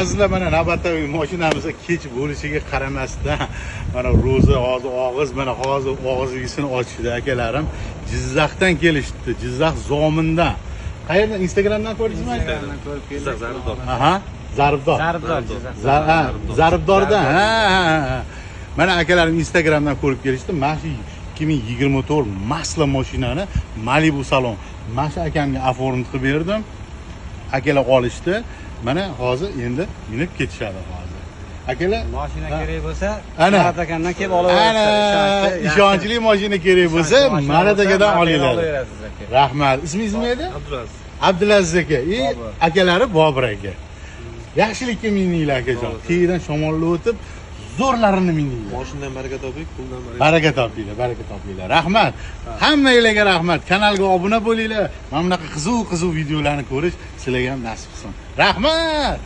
Azizlar, mana navbatdagi mashinamiz kech bo'lishiga qaramasdan mana Ro'za hozir og'iz, mana hozir og'izgisini ochdi akalarim. Jizzaxdan kelishdi, Jizzax Zomindan. Qayerdan? Instagramdan ko'rdingizmi? Instagramdan ko'rib keldik. Zaribdor. Aha, Zaribdor. Zaribdordan. Ha. Mana akalarim Instagramdan ko'rib kelishdi. Mana shu 2024 masla mashinani Malibu salon. Mana shu akamga oformit qilib berdim. Akalar olishdi. Mana hozir endi minib ketishadi hozir. Akalar, Mashina kerak bo'lsa, ana Marat akamdan kelib olaverasiz. ishonchli mashina kerak bo'lsa, Marat akadan olinglar. Rahmat. Ismingiz nima edi? Abdulaziz. Abdulaziz aka. Akalari Bobur aka. Yaxshilikka mininglar akajon. Keyidan shamollar o'tib, zo'rlarini mininglar. Mashinadan baraka toping, puldan Baraka topinglar, baraka topinglar. Rahmat. Hammanglarga rahmat. Kanalga obuna bo'linglar. Mana bunaqa qiziq videolarni ko'rish sizlarga ham nasib qilsin. Rahmat.